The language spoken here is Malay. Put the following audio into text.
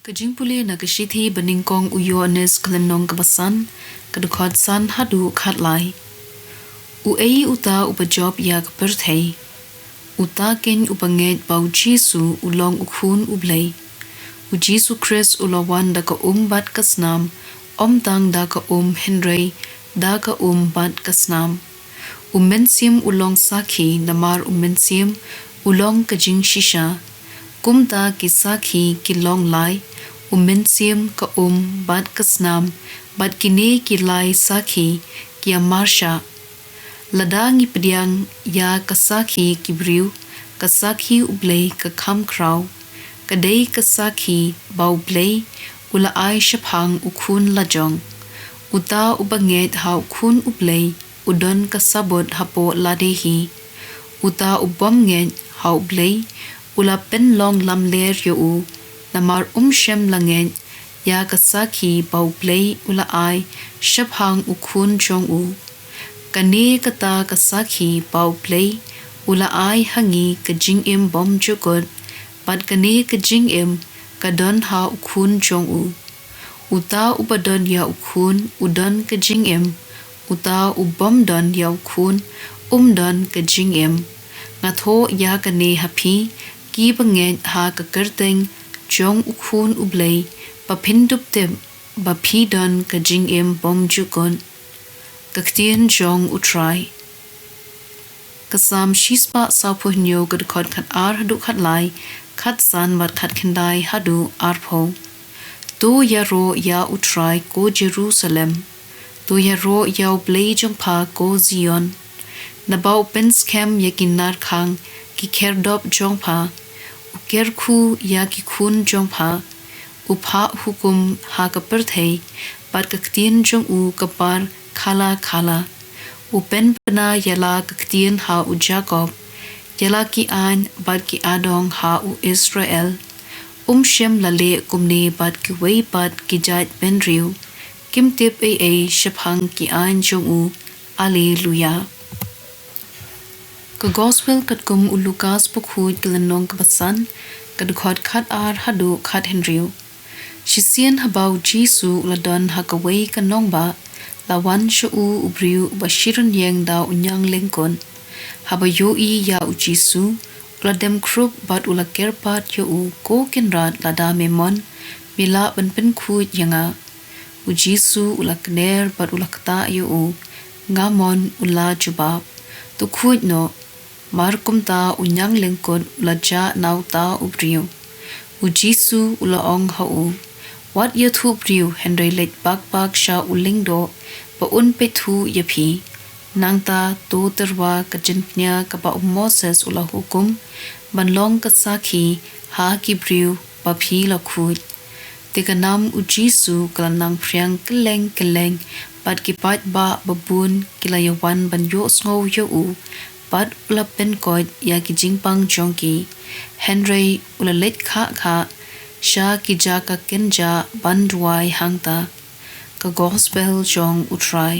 Jingpule na kasithi beningkong uyones kelenong kebasan kedukot san hadu khatlai. Uei uta upajob ya keperthei. Uta ken upanget bau Jisu ulong ukhun Blei. U Jisu Chris ulawan da ka bat kasnam, tang da ka Henry da ka bat kasnam. Mensim ulong saki namar mensim ulong kajing shisha. Kumta ki saki ki long lai, mensim ka bat kasnam, bat kini ki lai saki ki amarsha. Ladangi pediang ya kasaki ki briu, kasaki Blei ka kam krau, kadai kasaki bau Blei ula ai shaphang ukhun lajong. Uta ubanget ha ukhun Blei udon kasabot hapo ladehi. Uta ubomnget ha Blei ula penlong lamler yo namar shem langet ya kasaki bau Blei ula ai shaphang ukhun jong kani kata kasaki bau Blei ula ai hangi kajing bom jukot pat kani kajing kadon ha ukhun jong uta ubadon ya ukhun udon kajing uta ubom don ya ukhun don kajing ngatho ya kani hapi ki banget ha kakerteng jong ukhun Blei papindup tem bapi don kajing bom jukon ktien jong utrai kasam shispa sapuhnyo gadkot khat ar hadu khat lai khat san wat khat kindai hadu arpho to ya ro ya utrai ko Jerusalem to ya ro ya Blei jong pa ko Zion nabau penskem yakinar khang ki kherdop jong pa ukerkhu ya ki khun jong pa upha hukum ha kaperthei par ktien jong kapar khala khala upen pena yala ktien ha Jacob yala ki an bad ki adong ha Israel shem lale kumne bad ki wei bad ki jat benriu kim tip shaphang ki an jong alleluia ka gospel kat kum Lukas pukhuj kelenong kabasan kadukot khat ar hadu khat henriu Shisian habau Jisu ladon hakaway kanong ba lawan shu ubriu bashiran yang da unyang lengkon habayo ya Jisu uladem kruk bat ula kerpat yo ko kinrat lada memon mila benpen khu yanga Jisu ula kner bat ula kata yo ngamon ula jubab tu khu no markum ta unyang lengkon ula ja nauta ubriu Jisu ula ong hau wat yathu priu Henry let bak sha ulingdo pa pethu yapi nangta to terwa kajintnya kapa Moses ula hukum banlong kasaki ha ki priu pa phi la khut tikanam Jisu kalanang priang keleng pat ki pat ba babun kilayawan banyo sngo yo pat ula pen koid ya ki jingpang jongki Henry ula let kha sha ki ja ka kenja bandwai hangta ka gospel jong utrai